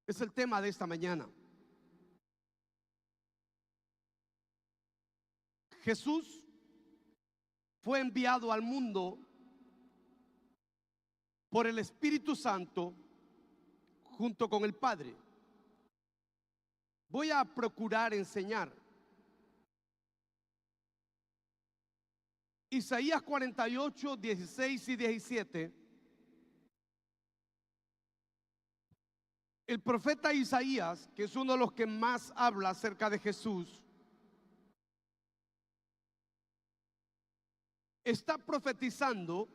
Es el tema de esta mañana. Jesús fue enviado al mundo por el Espíritu Santo junto con el Padre. Voy a procurar enseñar. Isaías 48, 16 y 17. El profeta Isaías, que es uno de los que más habla acerca de Jesús, está profetizando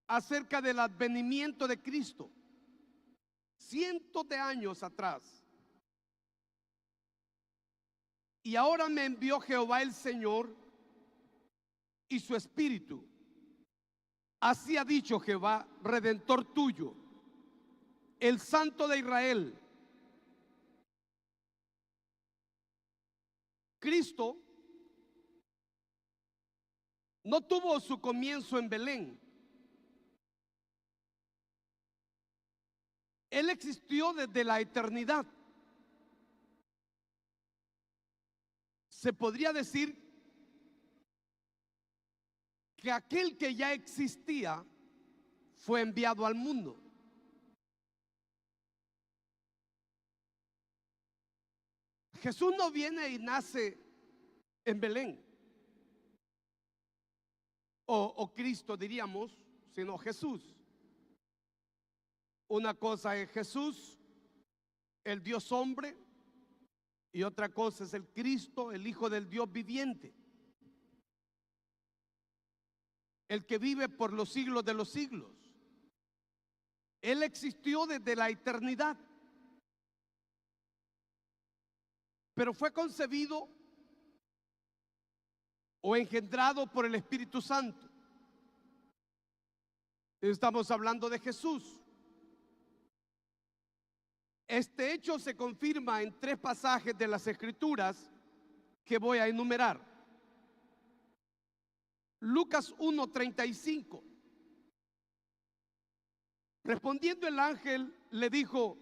acerca del advenimiento de Cristo cientos de años atrás. Y ahora me envió Jehová el Señor y su Espíritu. Así ha dicho Jehová, Redentor tuyo, el Santo de Israel. Cristo no tuvo su comienzo en Belén. Él existió desde la eternidad. Se podría decir que aquel que ya existía fue enviado al mundo. Jesús no viene y nace en Belén, o Cristo diríamos, sino Jesús. Una cosa es Jesús, el Dios hombre, y otra cosa es el Cristo, el Hijo del Dios viviente, el que vive por los siglos de los siglos. Él existió desde la eternidad, pero fue concebido o engendrado por el Espíritu Santo. Estamos hablando de Jesús. Este hecho se confirma en tres pasajes de las Escrituras que voy a enumerar. Lucas 1:35. Respondiendo el ángel le dijo: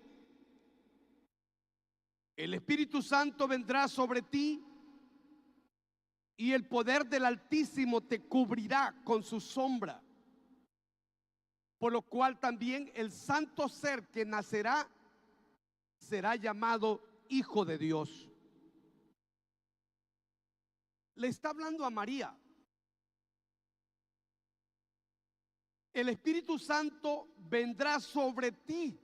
el Espíritu Santo vendrá sobre ti y el poder del Altísimo te cubrirá con su sombra. Por lo cual también el santo ser que nacerá será llamado Hijo de Dios. Le está hablando a María. El Espíritu Santo vendrá sobre ti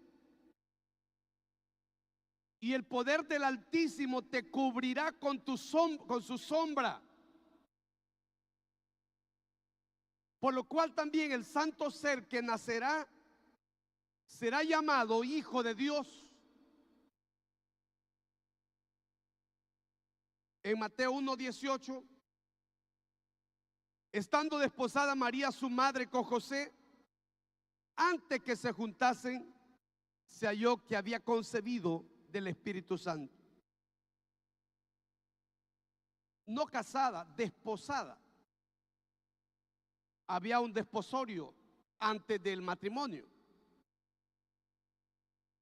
y el poder del Altísimo te cubrirá con su sombra. Por lo cual también el santo ser que nacerá será llamado Hijo de Dios. En Mateo 1:18, estando desposada María su madre con José, antes que se juntasen, se halló que había concebido del Espíritu Santo. No casada, desposada. Había un desposorio antes del matrimonio.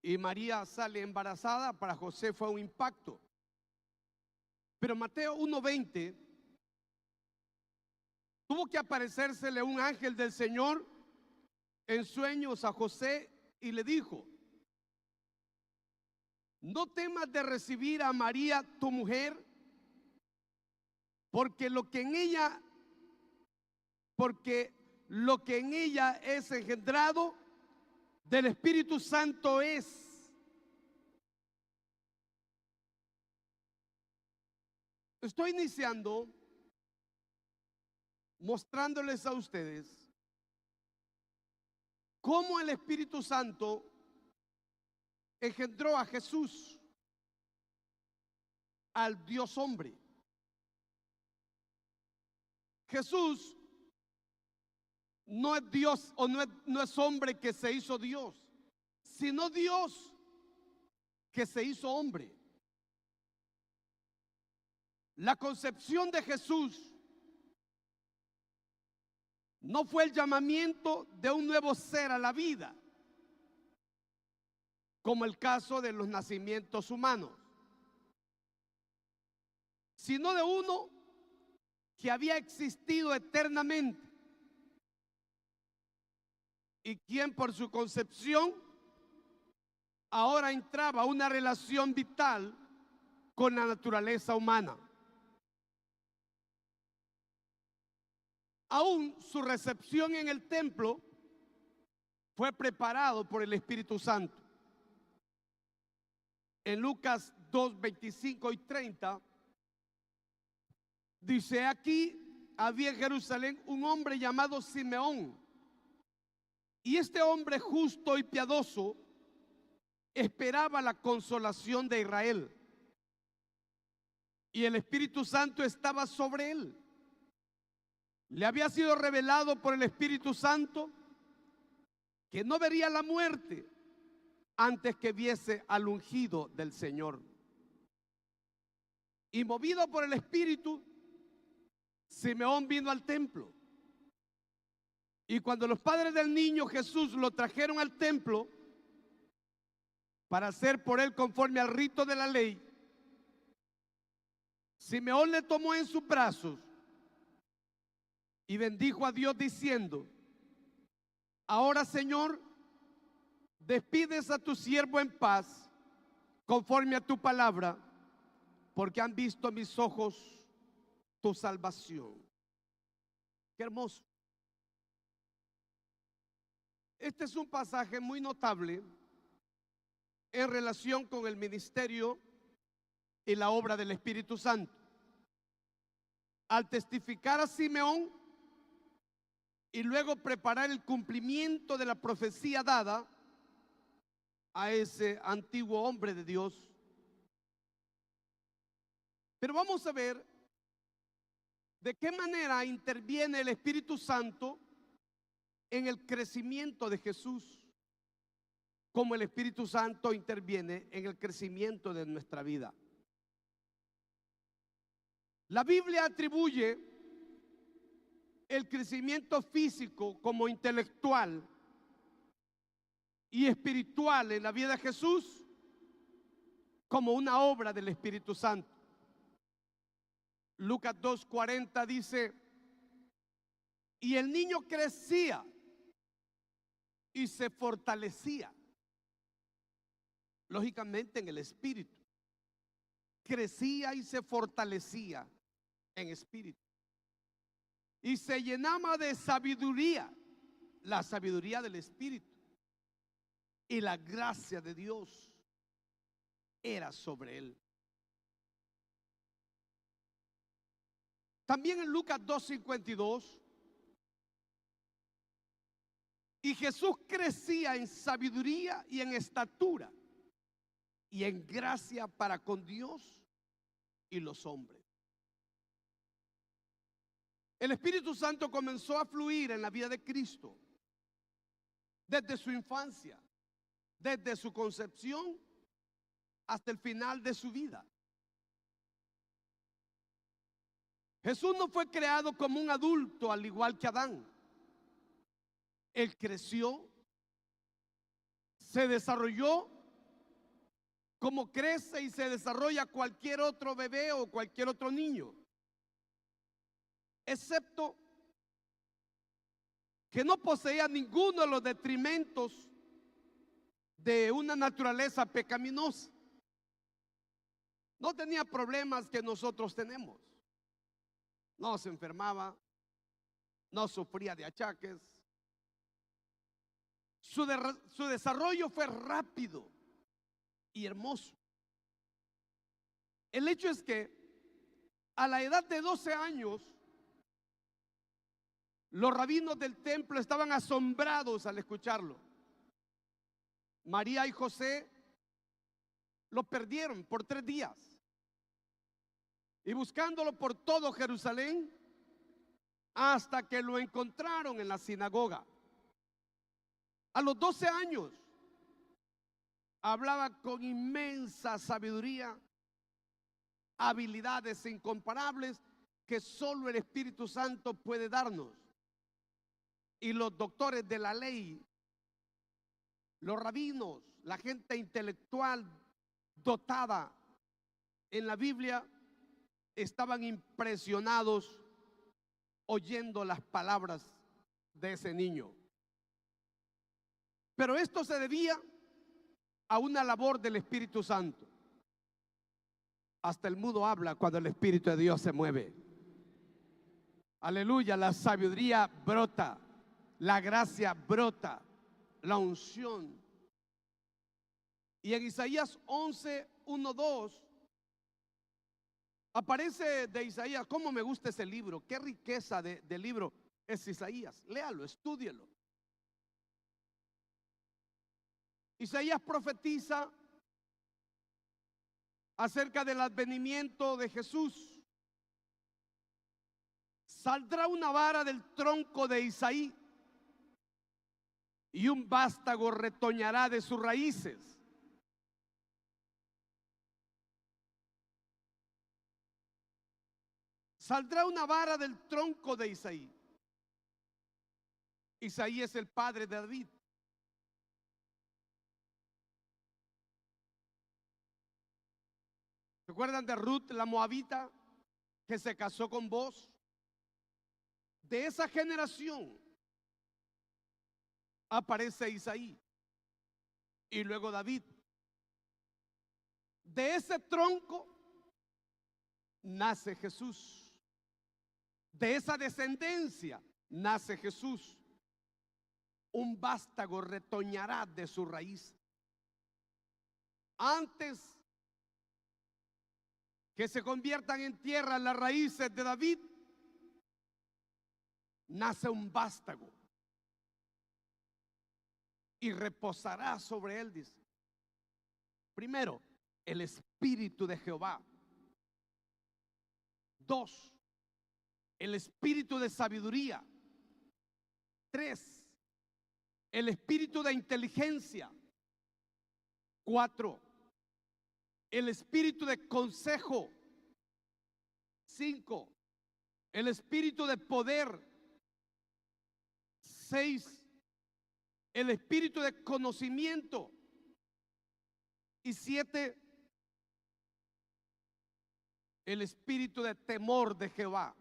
Y María sale embarazada. Para José fue un impacto. Pero Mateo 1:20, tuvo que aparecérsele un ángel del Señor en sueños a José y le dijo: no temas de recibir a María tu mujer, porque lo que en ella es engendrado del Espíritu Santo es. Estoy iniciando mostrándoles a ustedes cómo el Espíritu Santo engendró a Jesús, al Dios hombre. Jesús no es Dios o no es hombre que se hizo Dios, sino Dios que se hizo hombre. La concepción de Jesús no fue el llamamiento de un nuevo ser a la vida, como el caso de los nacimientos humanos, sino de uno que había existido eternamente y quien por su concepción ahora entraba a una relación vital con la naturaleza humana. Aún su recepción en el templo fue preparado por el Espíritu Santo. En Lucas 2, 25 y 30 dice: aquí había en Jerusalén un hombre llamado Simeón, y este hombre justo y piadoso esperaba la consolación de Israel, y el Espíritu Santo estaba sobre él. Le había sido revelado por el Espíritu Santo que no vería la muerte antes que viese al ungido del Señor. Y movido por el Espíritu, Simeón vino al templo. Y cuando los padres del niño Jesús lo trajeron al templo para hacer por él conforme al rito de la ley, Simeón le tomó en sus brazos y bendijo a Dios diciendo: ahora, Señor, despides a tu siervo en paz conforme a tu palabra, porque han visto mis ojos tu salvación. Qué hermoso. Este es un pasaje muy notable en relación con el ministerio y la obra del Espíritu Santo. Al testificar a Simeón y luego preparar el cumplimiento de la profecía dada a ese antiguo hombre de Dios. Pero vamos a ver de qué manera interviene el Espíritu Santo en el crecimiento de Jesús, como el Espíritu Santo interviene en el crecimiento de nuestra vida. La Biblia atribuye el crecimiento físico como intelectual y espiritual en la vida de Jesús como una obra del Espíritu Santo. Lucas 2:40 dice: y el niño crecía y se fortalecía, lógicamente en el espíritu. Crecía y se fortalecía en espíritu. Y se llenaba de sabiduría, la sabiduría del espíritu. Y la gracia de Dios era sobre él. También en Lucas 2:52, y Jesús crecía en sabiduría y en estatura y en gracia para con Dios y los hombres. El Espíritu Santo comenzó a fluir en la vida de Cristo desde su infancia, desde su concepción hasta el final de su vida. Jesús no fue creado como un adulto al igual que Adán. Él creció, se desarrolló como crece y se desarrolla cualquier otro bebé o cualquier otro niño, excepto que no poseía ninguno de los detrimentos de una naturaleza pecaminosa. No tenía problemas que nosotros tenemos. No se enfermaba, no sufría de achaques. Su desarrollo fue rápido y hermoso. El hecho es que a la edad de 12 años, los rabinos del templo estaban asombrados al escucharlo. María y José lo perdieron por 3 días. Y buscándolo por todo Jerusalén, hasta que lo encontraron en la sinagoga. A los 12 años, hablaba con inmensa sabiduría, habilidades incomparables que solo el Espíritu Santo puede darnos. Y los doctores de la ley los rabinos, la gente intelectual dotada en la Biblia, estaban impresionados oyendo las palabras de ese niño. Pero esto se debía a una labor del Espíritu Santo. Hasta el mudo habla cuando el Espíritu de Dios se mueve. Aleluya, la sabiduría brota, la gracia brota, la unción. Y en Isaías 11, 1, 2 aparece de Isaías. Cómo me gusta ese libro, qué riqueza de libro es Isaías. Léalo, estúdielo. Isaías profetiza acerca del advenimiento de Jesús. Saldrá una vara del tronco de Isaí y un vástago retoñará de sus raíces. Saldrá una vara del tronco de Isaí. Isaí es el padre de David. ¿Recuerdan de Ruth la moabita que se casó con Booz? De esa generación aparece Isaí y luego David. De ese tronco nace Jesús. De esa descendencia nace Jesús. Un vástago retoñará de su raíz. Antes que se conviertan en tierra las raíces de David, nace un vástago y reposará sobre él, dice. Primero, el Espíritu de Jehová. 2, el Espíritu de sabiduría. 3, el Espíritu de inteligencia. 4, el Espíritu de consejo. 5, el Espíritu de poder. 6, el Espíritu de conocimiento. Y 7, el Espíritu de temor de Jehová.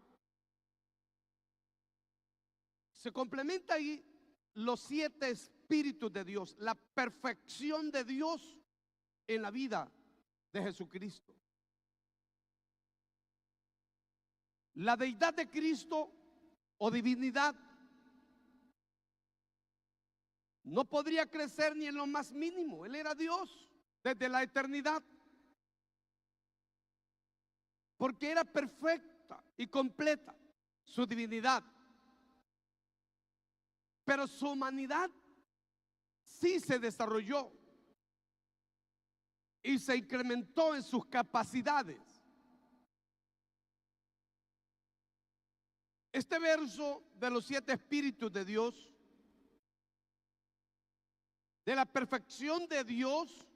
Se complementa ahí los 7 espíritus de Dios, la perfección de Dios en la vida de Jesucristo. La deidad de Cristo o divinidad no podría crecer ni en lo más mínimo. Él era Dios desde la eternidad, porque era perfecta y completa su divinidad. Pero su humanidad sí se desarrolló y se incrementó en sus capacidades. Este verso de los 7 espíritus de Dios, de la perfección de Dios,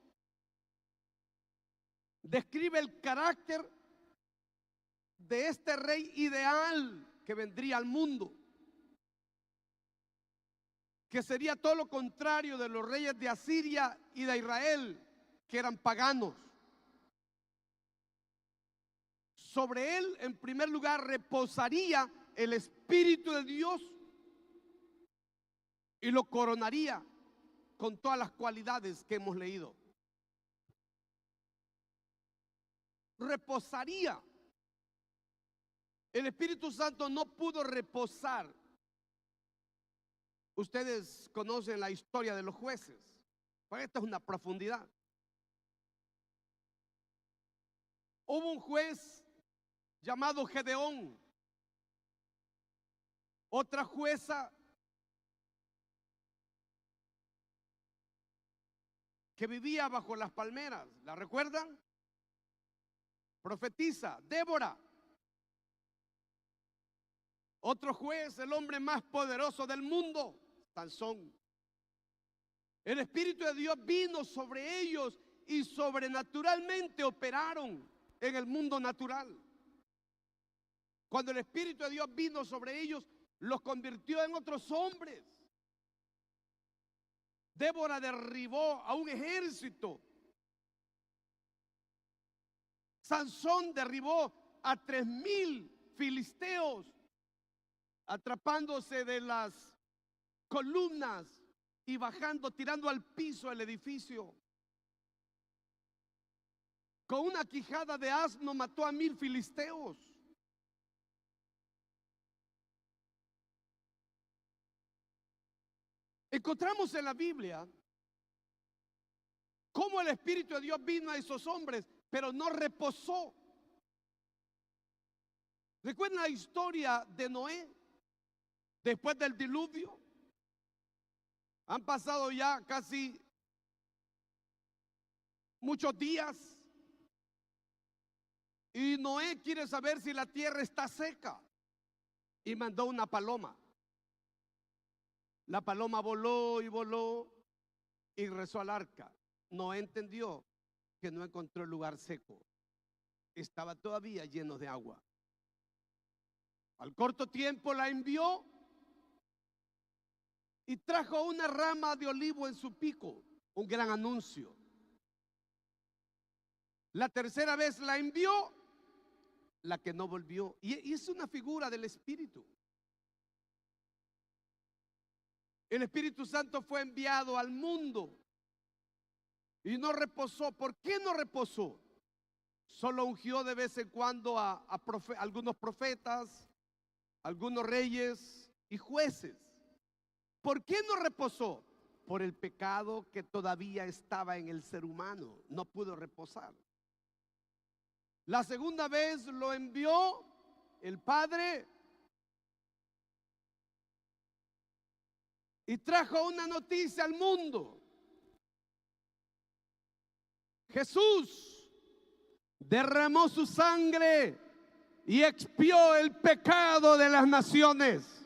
describe el carácter de este rey ideal que vendría al mundo, que sería todo lo contrario de los reyes de Asiria y de Israel, que eran paganos. Sobre él, en primer lugar, reposaría el Espíritu de Dios y lo coronaría con todas las cualidades que hemos leído. Reposaría. El Espíritu Santo no pudo reposar. Ustedes conocen la historia de los jueces. Pues esta es una profundidad. Hubo un juez llamado Gedeón, otra jueza que vivía bajo las palmeras. ¿La recuerdan? Profetiza, Débora. Otro juez, el hombre más poderoso del mundo, Sansón. El Espíritu de Dios vino sobre ellos y sobrenaturalmente operaron en el mundo natural. Cuando el Espíritu de Dios vino sobre ellos, los convirtió en otros hombres. Débora derribó a un ejército. Sansón derribó a 3,000 filisteos, atrapándose de las columnas y bajando, tirando al piso el edificio. Con una quijada de asno mató a 1,000 filisteos. Encontramos en la Biblia cómo el Espíritu de Dios vino a esos hombres, pero no reposó. ¿Recuerdan la historia de Noé después del diluvio? Han pasado ya casi muchos días y Noé quiere saber si la tierra está seca y mandó una paloma. La paloma voló y regresó al arca. Noé entendió que no encontró el lugar seco, estaba todavía lleno de agua. Al corto tiempo la envió y trajo una rama de olivo en su pico, un gran anuncio. La tercera vez la envió, la que no volvió, y es una figura del Espíritu. El Espíritu Santo fue enviado al mundo y no reposó. ¿Por qué no reposó? Solo ungió de vez en cuando a algunos profetas, algunos reyes y jueces. ¿Por qué no reposó? Por el pecado que todavía estaba en el ser humano. No pudo reposar. La segunda vez lo envió el Padre y trajo una noticia al mundo. Jesús derramó su sangre y expió el pecado de las naciones.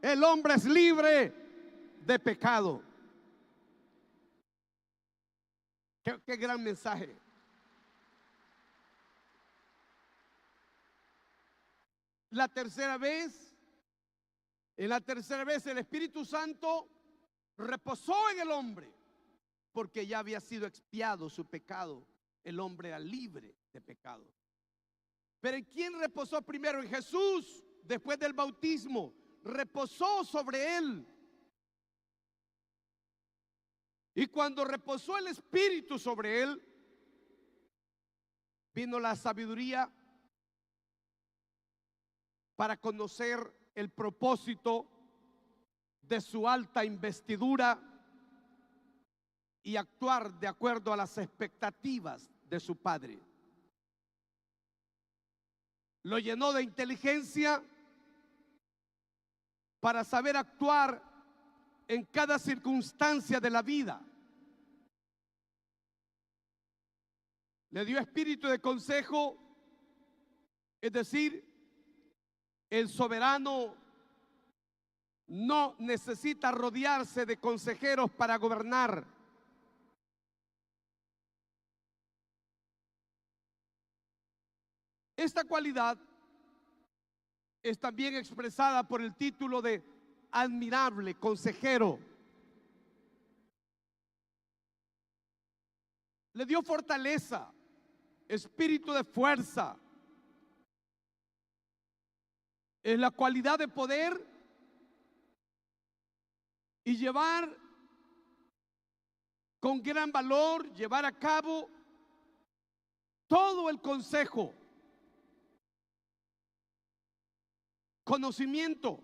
El hombre es libre de pecado. Qué gran mensaje. En la tercera vez el Espíritu Santo reposó en el hombre, porque ya había sido expiado su pecado. El hombre era libre de pecado. Pero ¿en quién reposó primero? En Jesús. Después del bautismo reposó sobre él. Y cuando reposó el Espíritu sobre él, vino la sabiduría para conocer el propósito de su alta investidura y actuar de acuerdo a las expectativas de su Padre. Lo llenó de inteligencia para saber actuar en cada circunstancia de la vida. Le dio espíritu de consejo, es decir, el soberano no necesita rodearse de consejeros para gobernar. Esta cualidad es también expresada por el título de admirable consejero. Le dio fortaleza, espíritu de fuerza. Es la cualidad de poder y llevar con gran valor, llevar a cabo todo el consejo, conocimiento.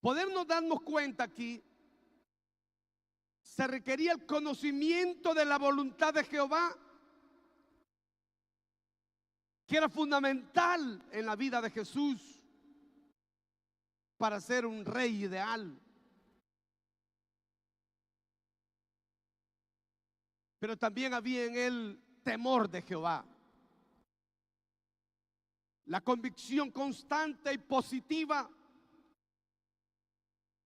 Podernos darnos cuenta aquí, se requería el conocimiento de la voluntad de Jehová, que era fundamental en la vida de Jesús para ser un rey ideal. Pero también había en él temor de Jehová, la convicción constante y positiva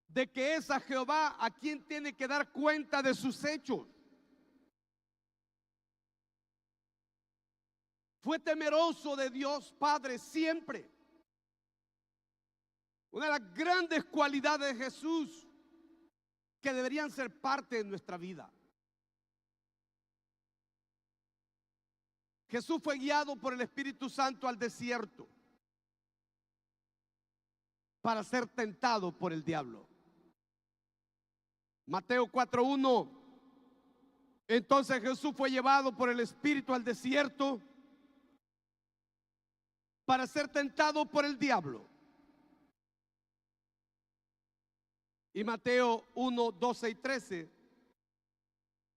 de que es a Jehová a quien tiene que dar cuenta de sus hechos. Fue temeroso de Dios Padre siempre. Una de las grandes cualidades de Jesús que deberían ser parte de nuestra vida. Jesús fue guiado por el Espíritu Santo al desierto para ser tentado por el diablo. Mateo 4:1. Entonces Jesús fue llevado por el Espíritu al desierto para ser tentado por el diablo. Y Mateo 1:12 y 13.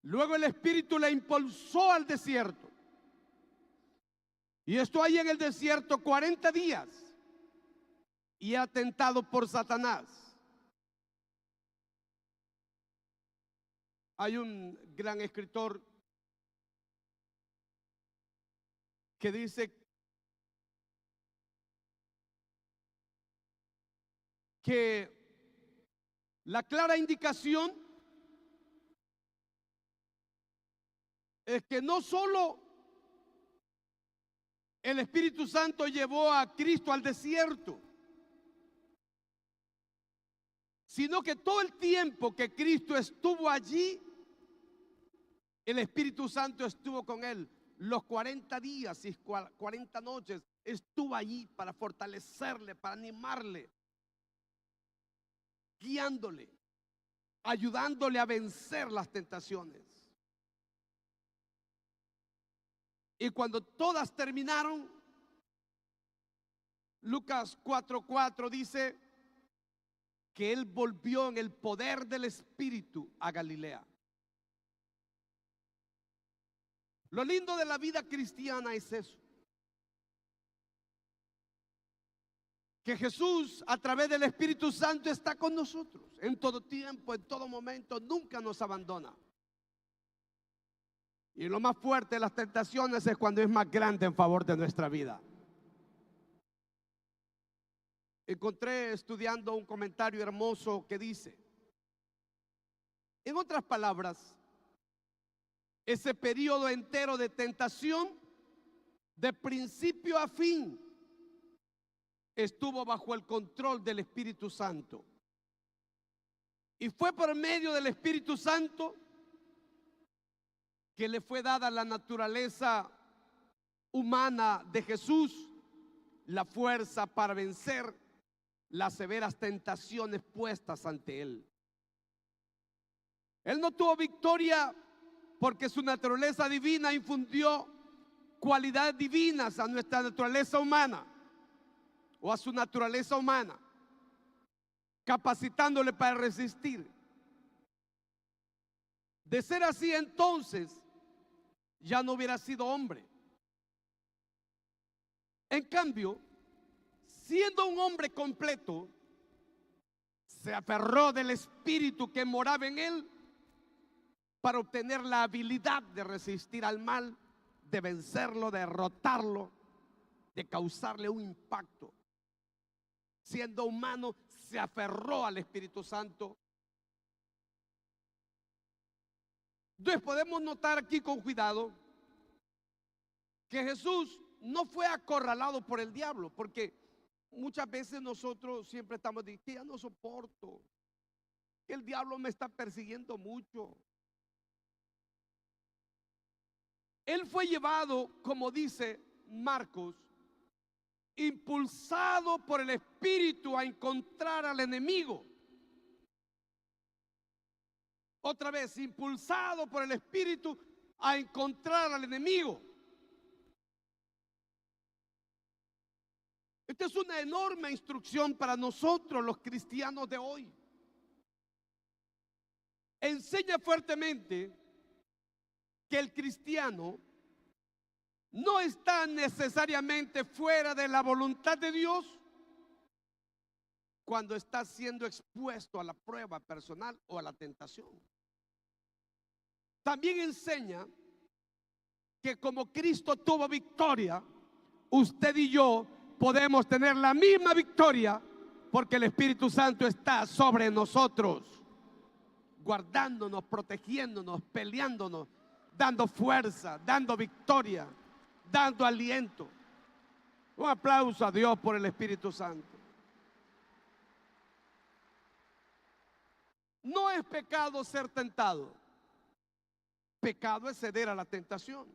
Luego el Espíritu le impulsó al desierto. Y estuvo ahí en el desierto 40 días. Y era tentado por Satanás. Hay un gran escritor que dice que la clara indicación es que no solo el Espíritu Santo llevó a Cristo al desierto, sino que todo el tiempo que Cristo estuvo allí, el Espíritu Santo estuvo con él. Los 40 días y 40 noches estuvo allí para fortalecerle, para animarle, guiándole, ayudándole a vencer las tentaciones. Y cuando todas terminaron, Lucas 4:4 dice que él volvió en el poder del Espíritu a Galilea. Lo lindo de la vida cristiana es eso, que Jesús a través del Espíritu Santo está con nosotros en todo tiempo, en todo momento, nunca nos abandona. Y lo más fuerte de las tentaciones es cuando es más grande en favor de nuestra vida. Encontré estudiando un comentario hermoso que dice, en otras palabras, ese periodo entero de tentación, de principio a fin, estuvo bajo el control del Espíritu Santo. Y fue por medio del Espíritu Santo que le fue dada la naturaleza humana de Jesús, la fuerza para vencer las severas tentaciones puestas ante él. Él no tuvo victoria porque su naturaleza divina infundió cualidades divinas a nuestra naturaleza humana o a su naturaleza humana, capacitándole para resistir. De ser así, entonces ya no hubiera sido hombre. En cambio, siendo un hombre completo, se aferró del espíritu que moraba en él para obtener la habilidad de resistir al mal, de vencerlo, de derrotarlo, de causarle un impacto. Siendo humano, se aferró al Espíritu Santo. Entonces podemos notar aquí con cuidado que Jesús no fue acorralado por el diablo, porque muchas veces nosotros siempre estamos diciendo que ya no soporto, que el diablo me está persiguiendo mucho. Él fue llevado, como dice Marcos, impulsado por el Espíritu a encontrar al enemigo. Otra vez, impulsado por el Espíritu a encontrar al enemigo. Esta es una enorme instrucción para nosotros los cristianos de hoy. Enseña fuertemente que el cristiano no está necesariamente fuera de la voluntad de Dios cuando está siendo expuesto a la prueba personal o a la tentación. También enseña que como Cristo tuvo victoria, usted y yo podemos tener la misma victoria porque el Espíritu Santo está sobre nosotros, guardándonos, protegiéndonos, peleándonos, dando fuerza, dando victoria, dando aliento. Un aplauso a Dios por el Espíritu Santo. No es pecado ser tentado. Pecado es ceder a la tentación.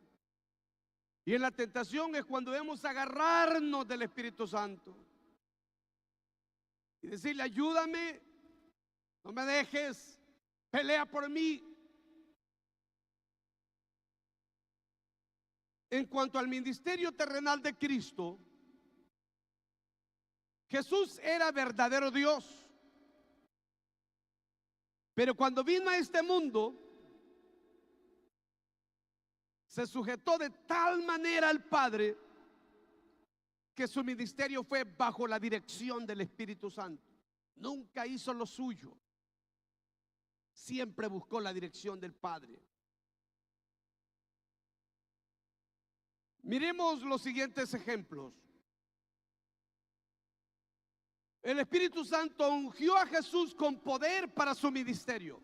Y en la tentación es cuando debemos agarrarnos del Espíritu Santo y decirle: ayúdame, no me dejes, pelea por mí. En cuanto al ministerio terrenal de Cristo, Jesús era verdadero Dios. Pero cuando vino a este mundo, se sujetó de tal manera al Padre que su ministerio fue bajo la dirección del Espíritu Santo. Nunca hizo lo suyo. Siempre buscó la dirección del Padre. Miremos los siguientes ejemplos. El Espíritu Santo ungió a Jesús con poder para su ministerio.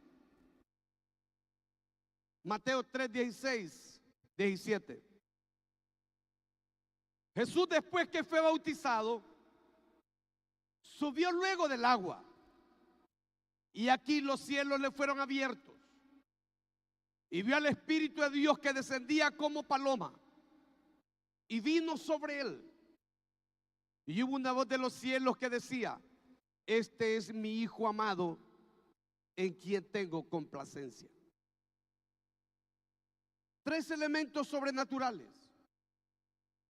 Mateo 3:16, 17. Jesús, después que fue bautizado, subió luego del agua, y aquí los cielos le fueron abiertos, y vio al Espíritu de Dios que descendía como paloma y vino sobre él. Y hubo una voz de los cielos que decía: este es mi Hijo amado, en quien tengo complacencia. Tres elementos sobrenaturales.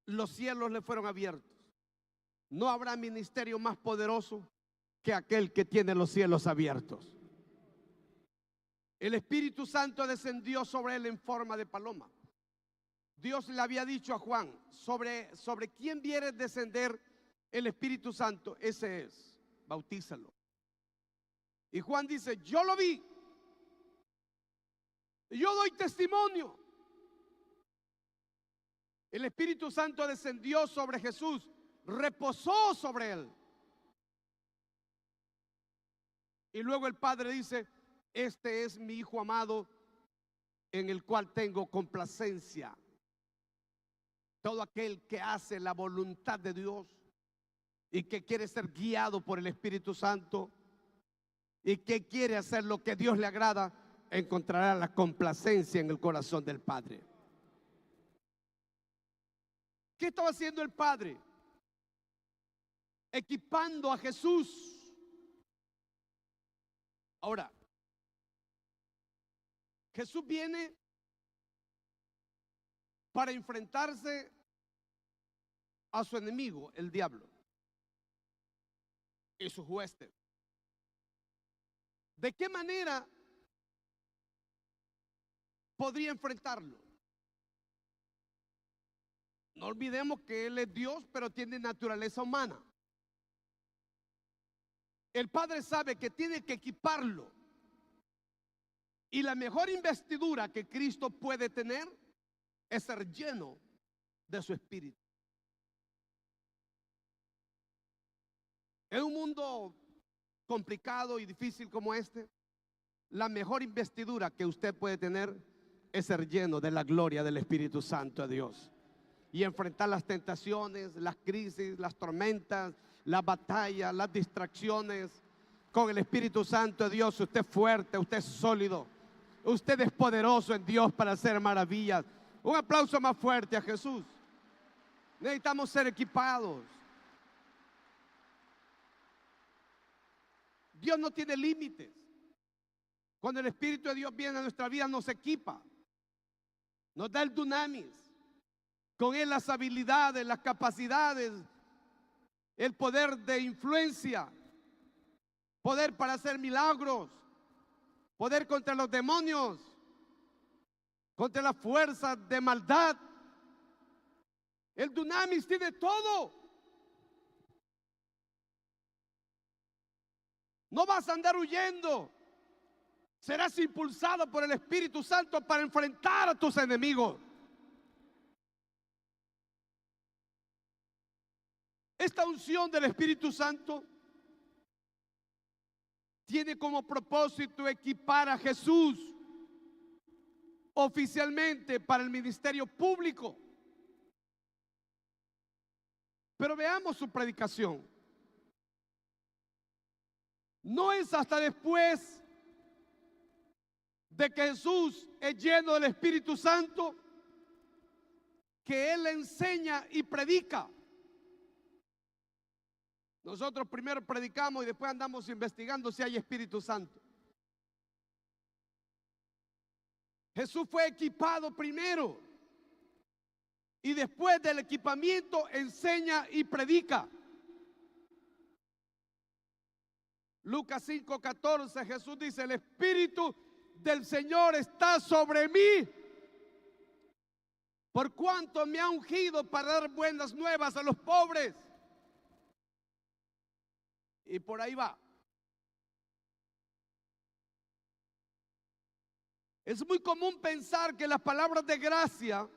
Los cielos le fueron abiertos. No habrá ministerio más poderoso que aquel que tiene los cielos abiertos. El Espíritu Santo descendió sobre él en forma de paloma. Dios le había dicho a Juan: sobre quién viere descender el Espíritu Santo, ese es, bautízalo. Y Juan dice: yo lo vi, yo doy testimonio. El Espíritu Santo descendió sobre Jesús, reposó sobre él. Y luego el Padre dice: este es mi Hijo amado, en el cual tengo complacencia. Todo aquel que hace la voluntad de Dios y que quiere ser guiado por el Espíritu Santo y que quiere hacer lo que Dios le agrada, encontrará la complacencia en el corazón del Padre. ¿Qué estaba haciendo el Padre? Equipando a Jesús. Ahora, Jesús viene para enfrentarse a su enemigo, el diablo, y sus huestes. ¿De qué manera podría enfrentarlo? No olvidemos que Él es Dios, pero tiene naturaleza humana. El Padre sabe que tiene que equiparlo. Y la mejor investidura que Cristo puede tener es ser lleno de su Espíritu. En un mundo complicado y difícil como este, la mejor investidura que usted puede tener es ser lleno de la gloria del Espíritu Santo de Dios y enfrentar las tentaciones, las crisis, las tormentas, las batallas, las distracciones. Con el Espíritu Santo de Dios usted es fuerte, usted es sólido, usted es poderoso en Dios para hacer maravillas. Un aplauso más fuerte a Jesús. Necesitamos ser equipados. Dios no tiene límites. Cuando el Espíritu de Dios viene a nuestra vida, nos equipa, nos da el dunamis, con Él las habilidades, las capacidades, el poder de influencia, poder para hacer milagros, poder contra los demonios, contra las fuerzas de maldad. El dunamis tiene todo. No vas a andar huyendo. Serás impulsado por el Espíritu Santo para enfrentar a tus enemigos. Esta unción del Espíritu Santo tiene como propósito equipar a Jesús oficialmente para el ministerio público. Pero veamos su predicación. No es hasta después de que Jesús es lleno del Espíritu Santo que Él enseña y predica. Nosotros primero predicamos y después andamos investigando si hay Espíritu Santo. Jesús fue equipado primero y después del equipamiento enseña y predica. Lucas 5:14, Jesús dice: el Espíritu del Señor está sobre mí, por cuanto me ha ungido para dar buenas nuevas a los pobres. Y por ahí va. Es muy común pensar que las palabras de gracia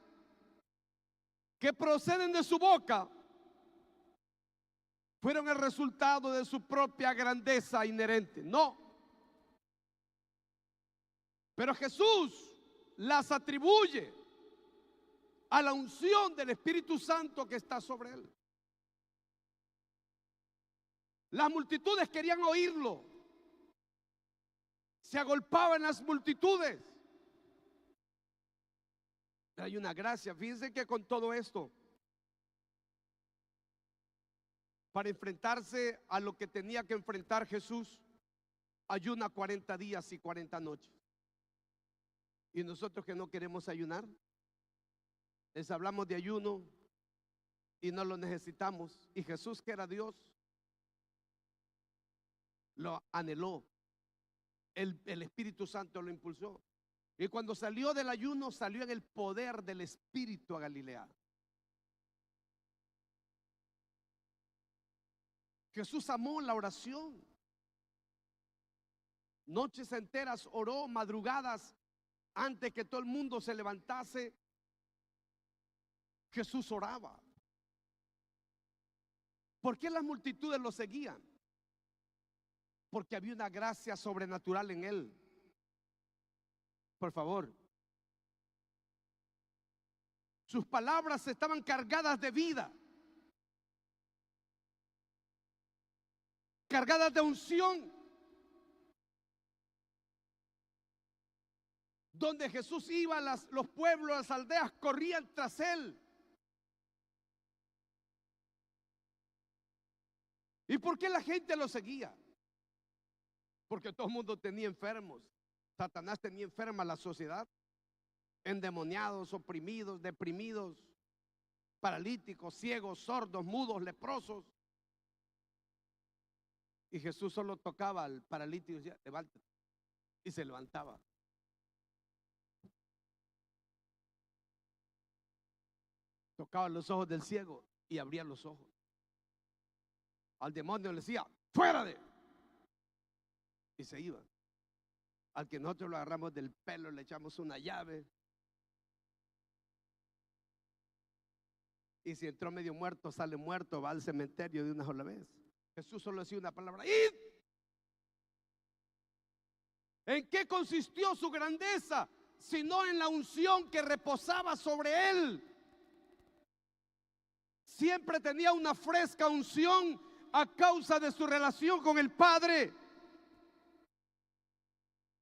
que proceden de su boca fueron el resultado de su propia grandeza inherente. No. Pero Jesús las atribuye a la unción del Espíritu Santo que está sobre él. Las multitudes querían oírlo. Se agolpaban las multitudes. Hay una gracia. Fíjense que con todo esto, para enfrentarse a lo que tenía que enfrentar Jesús, ayuna 40 días y 40 noches. Y nosotros que no queremos ayunar, les hablamos de ayuno y no lo necesitamos. Y Jesús, que era Dios, lo anheló. El Espíritu Santo lo impulsó. Y cuando salió del ayuno, salió en el poder del Espíritu a Galilea. Jesús amó la oración. Noches enteras oró, madrugadas, antes que todo el mundo se levantase. Jesús oraba. ¿Por qué las multitudes lo seguían? Porque había una gracia sobrenatural en él. Por favor. Sus palabras estaban cargadas de vida, cargadas de unción. Donde Jesús iba, los pueblos, las aldeas corrían tras él. ¿Y por qué la gente lo seguía? Porque todo el mundo tenía enfermos. Satanás tenía enferma la sociedad, endemoniados, oprimidos, deprimidos, paralíticos, ciegos, sordos, mudos, leprosos. Y Jesús solo tocaba al paralítico y decía: levántate. Y se levantaba. Tocaba los ojos del ciego y abría los ojos. Al demonio le decía: fuera de. Y se iba. Al que nosotros lo agarramos del pelo, le echamos una llave. Y si entró medio muerto, sale muerto, va al cementerio de una sola vez. Jesús solo decía una palabra: id. ¿En qué consistió su grandeza? Sino en la unción que reposaba sobre él. Siempre tenía una fresca unción a causa de su relación con el Padre.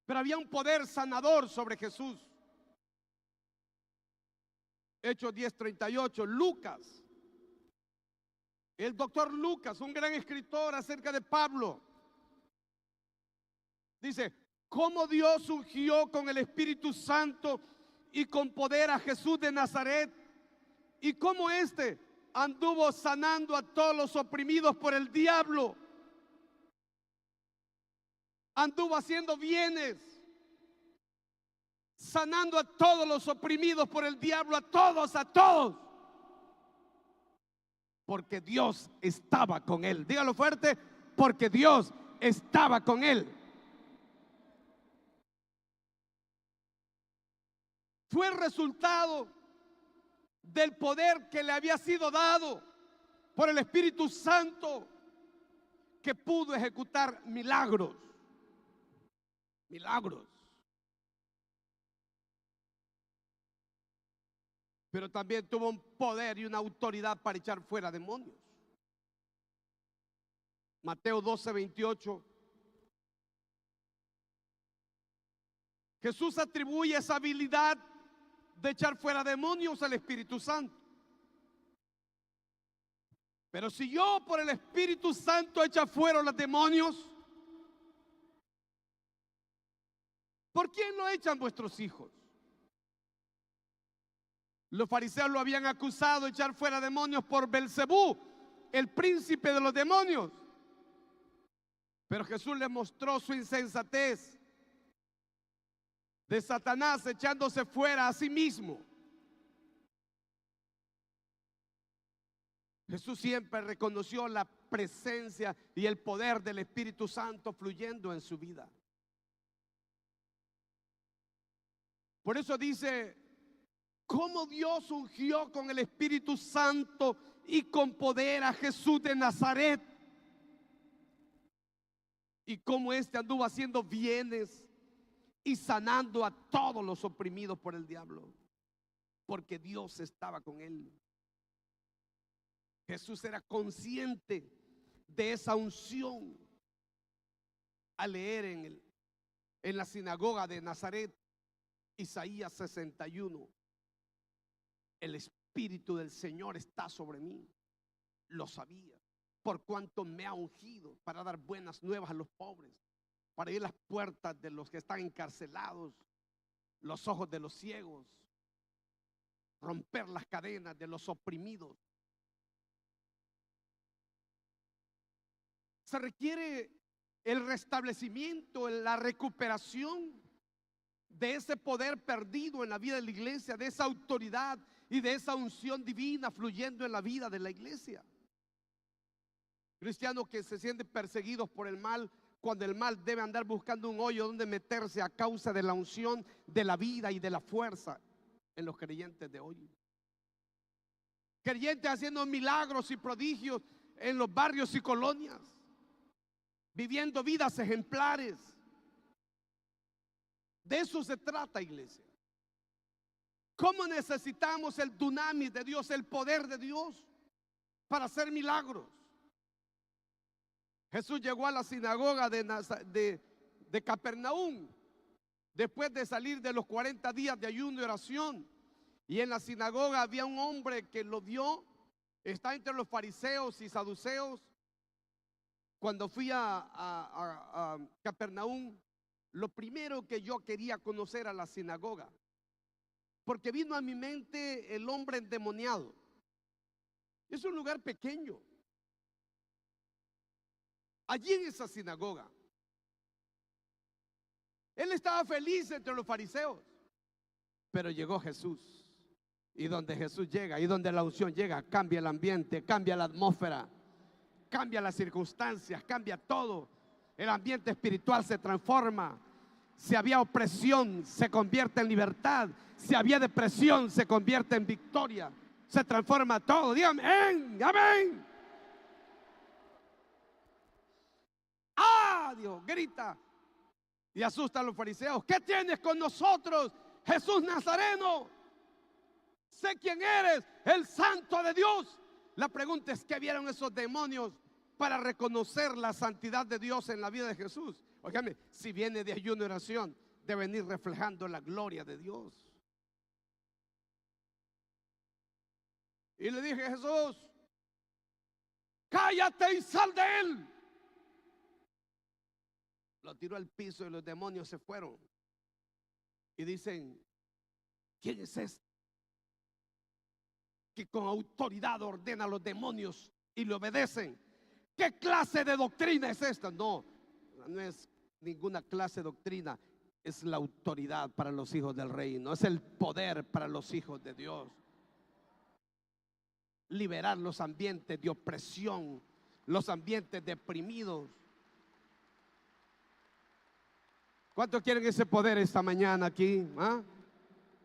Pero había un poder sanador sobre Jesús. Hechos 10:38, Lucas, el doctor Lucas, un gran escritor acerca de Pablo, dice: cómo Dios ungió con el Espíritu Santo y con poder a Jesús de Nazaret, y cómo éste anduvo sanando a todos los oprimidos por el diablo, anduvo haciendo bienes, sanando a todos los oprimidos por el diablo, a todos, porque Dios estaba con él. Dígalo fuerte: porque Dios estaba con él. Fue el resultado del poder que le había sido dado por el Espíritu Santo, que pudo ejecutar milagros. Pero también tuvo un poder y una autoridad para echar fuera demonios. Mateo 12:28. Jesús atribuye esa habilidad de echar fuera demonios al Espíritu Santo. Pero si yo por el Espíritu Santo echa fuera los demonios, ¿por quién lo echan vuestros hijos? Los fariseos lo habían acusado de echar fuera demonios por Belcebú, el príncipe de los demonios. Pero Jesús les mostró su insensatez de Satanás echándose fuera a sí mismo. Jesús siempre reconoció la presencia y el poder del Espíritu Santo fluyendo en su vida. Por eso dice, cómo Dios ungió con el Espíritu Santo y con poder a Jesús de Nazaret, y cómo éste anduvo haciendo bienes y sanando a todos los oprimidos por el diablo, porque Dios estaba con él. Jesús era consciente de esa unción al leer en la sinagoga de Nazaret, Isaías 61. El Espíritu del Señor está sobre mí. Lo sabía, por cuanto me ha ungido para dar buenas nuevas a los pobres, para abrir las puertas de los que están encarcelados, los ojos de los ciegos, romper las cadenas de los oprimidos. Se requiere el restablecimiento, la recuperación de ese poder perdido en la vida de la iglesia, de esa autoridad y de esa unción divina fluyendo en la vida de la iglesia. Cristianos que se sienten perseguidos por el mal, cuando el mal debe andar buscando un hoyo donde meterse a causa de la unción de la vida y de la fuerza en los creyentes de hoy. Creyentes haciendo milagros y prodigios en los barrios y colonias, viviendo vidas ejemplares. De eso se trata, iglesia. ¿Cómo necesitamos el dunamis de Dios, el poder de Dios para hacer milagros? Jesús llegó a la sinagoga de Capernaum después de salir de los 40 días de ayuno y oración. Y en la sinagoga había un hombre que lo vio. Está entre los fariseos y saduceos. Cuando fui a Capernaum, lo primero que yo quería conocer a la sinagoga, porque vino a mi mente el hombre endemoniado. Es un lugar pequeño. Allí en esa sinagoga, él estaba feliz entre los fariseos, pero llegó Jesús. Y donde Jesús llega y donde la unción llega, cambia el ambiente, cambia la atmósfera, cambia las circunstancias, cambia todo. El ambiente espiritual se transforma. Si había opresión, se convierte en libertad. Si había depresión, se convierte en victoria. Se transforma todo. Dígame, amén, amén. ¡Ah! Dios grita y asusta a los fariseos. ¿Qué tienes con nosotros, Jesús Nazareno? Sé quién eres, el Santo de Dios. La pregunta es, ¿qué vieron esos demonios para reconocer la santidad de Dios en la vida de Jesús? Óigame, si viene de ayuno y oración, debe venir reflejando la gloria de Dios. Y le dije, Jesús, cállate y sal de él. Lo tiró al piso y los demonios se fueron. Y dicen, ¿quién es este que con autoridad ordena a los demonios y le obedecen? ¿Qué clase de doctrina es esta? No, no es ninguna clase de doctrina. Es la autoridad para los hijos del reino. Es el poder para los hijos de Dios. Liberar los ambientes de opresión, los ambientes deprimidos. ¿Cuántos quieren ese poder esta mañana aquí? ¿Ah?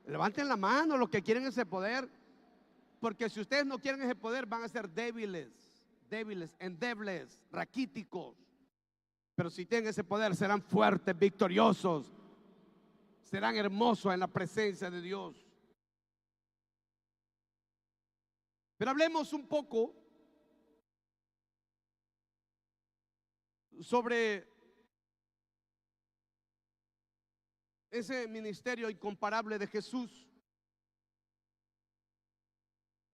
Levanten la mano los que quieren ese poder. Porque si ustedes no quieren ese poder, van a ser débiles, endebles, raquíticos. Pero si tienen ese poder, serán fuertes, victoriosos, serán hermosos en la presencia de Dios. Pero hablemos un poco sobre ese ministerio incomparable de Jesús.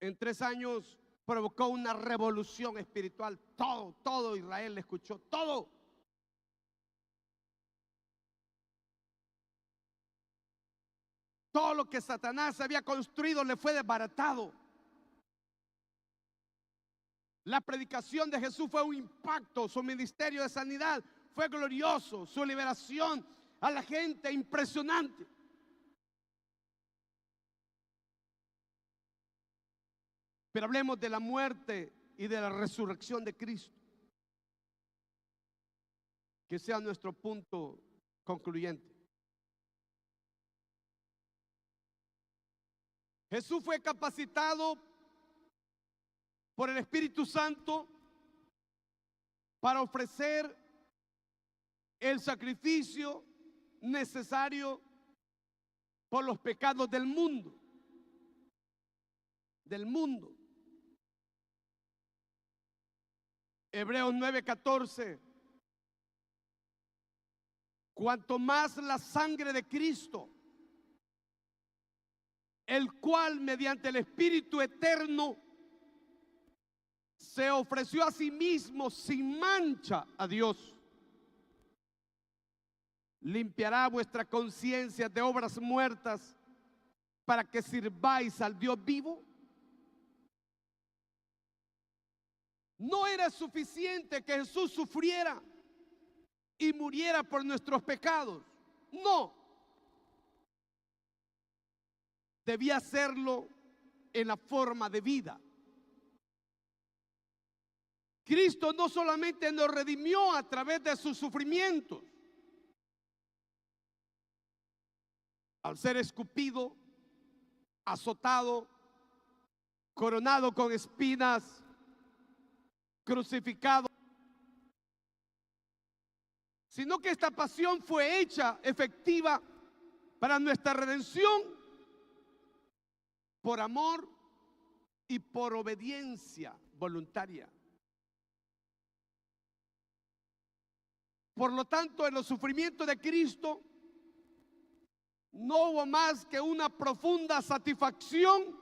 En 3 años provocó una revolución espiritual. Todo Israel le escuchó, todo. Todo lo que Satanás había construido le fue desbaratado. La predicación de Jesús fue un impacto, su ministerio de sanidad fue glorioso, su liberación a la gente impresionante. Pero hablemos de la muerte y de la resurrección de Cristo, que sea nuestro punto concluyente. Jesús fue capacitado por el Espíritu Santo para ofrecer el sacrificio necesario por los pecados del mundo. Hebreos 9:14. Cuanto más la sangre de Cristo, el cual mediante el Espíritu eterno se ofreció a sí mismo sin mancha a Dios, limpiará vuestra conciencia de obras muertas para que sirváis al Dios vivo. No era suficiente que Jesús sufriera y muriera por nuestros pecados. No. Debía hacerlo en la forma de vida. Cristo no solamente nos redimió a través de sus sufrimientos, al ser escupido, azotado, coronado con espinas, crucificado, sino que esta pasión fue hecha efectiva para nuestra redención por amor y por obediencia voluntaria. Por lo tanto, en los sufrimientos de Cristo no hubo más que una profunda satisfacción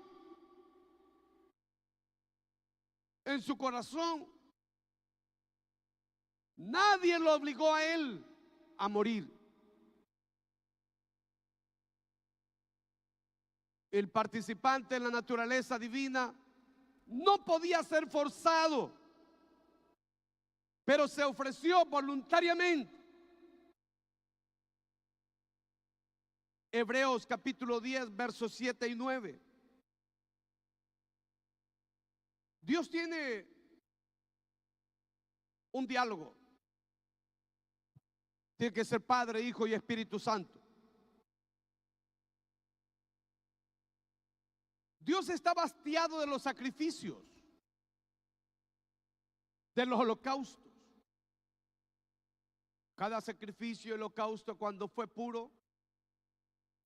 en su corazón. Nadie lo obligó a él a morir. El participante en la naturaleza divina no podía ser forzado, pero se ofreció voluntariamente. Hebreos capítulo 10, versos 7 y 9. Dios tiene un diálogo. Tiene que ser Padre, Hijo y Espíritu Santo. Dios está hastiado de los sacrificios, de los holocaustos. Cada sacrificio y holocausto, cuando fue puro,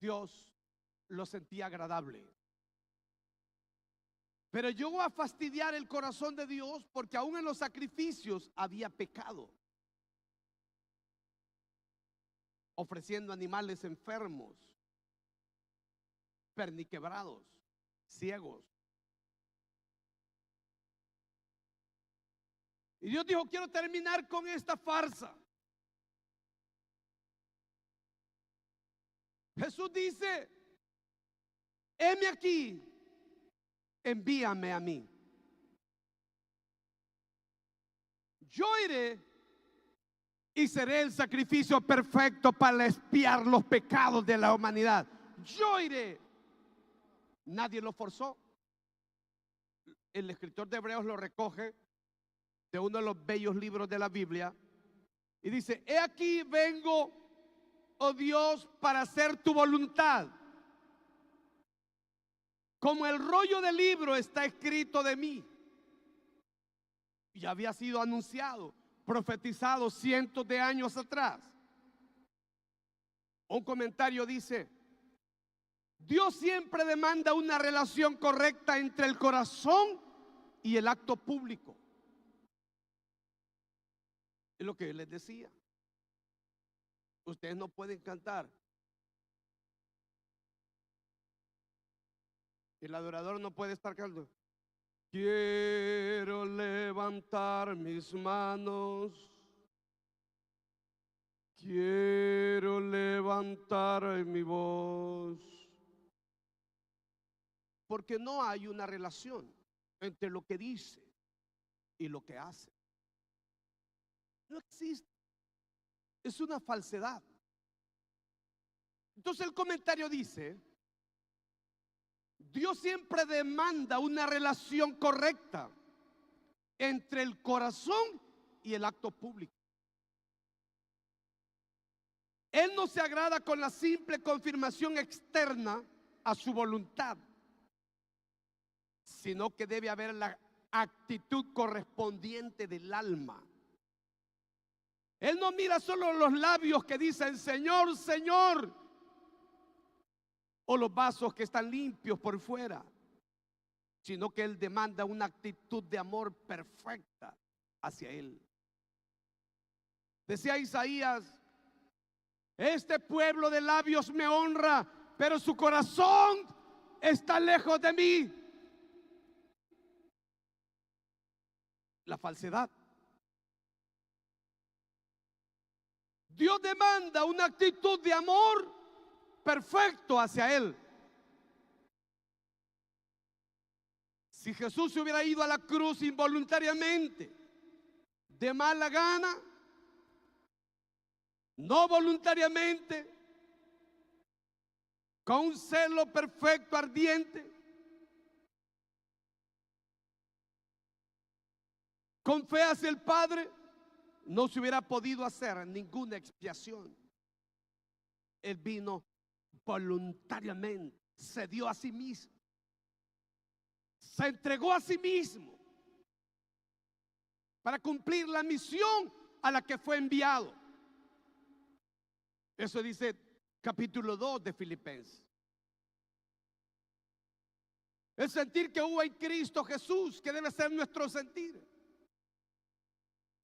Dios lo sentía agradable. Pero llegó a fastidiar el corazón de Dios porque aún en los sacrificios había pecado, ofreciendo animales enfermos, perniquebrados, ciegos. Y Dios dijo: quiero terminar con esta farsa. Jesús dice: heme aquí, envíame a mí. Yo iré y seré el sacrificio perfecto para expiar los pecados de la humanidad. Yo iré. Nadie lo forzó. El escritor de Hebreos lo recoge de uno de los bellos libros de la Biblia y dice: he aquí vengo, oh Dios, para hacer tu voluntad. Como el rollo del libro está escrito de mí. Y había sido anunciado, profetizado cientos de años atrás. Un comentario dice: Dios siempre demanda una relación correcta entre el corazón y el acto público. Y Es lo que yo les decía. Ustedes no pueden cantar. El adorador no puede estar cantando. Quiero levantar mis manos. Quiero levantar mi voz. Porque no hay una relación entre lo que dice y lo que hace. No existe. Es una falsedad. Entonces el comentario dice: Dios siempre demanda una relación correcta entre el corazón y el acto público. Él no se agrada con la simple confirmación externa a su voluntad, sino que debe haber la actitud correspondiente del alma. Él no mira solo los labios que dicen Señor, Señor, o los vasos que están limpios por fuera, sino que Él demanda una actitud de amor perfecta hacia Él. Decía Isaías: este pueblo de labios me honra, pero su corazón está lejos de mí. La falsedad. Dios demanda una actitud de amor perfecto hacia Él. Si Jesús se hubiera ido a la cruz involuntariamente, de mala gana, no voluntariamente, con un celo perfecto, ardiente, con fe hacia el Padre, no se hubiera podido hacer ninguna expiación. Él vino voluntariamente, se dio a sí mismo, se entregó a sí mismo para cumplir la misión a la que fue enviado. Eso dice capítulo 2 de Filipenses. El sentir que hubo en Cristo Jesús, que debe ser nuestro sentir.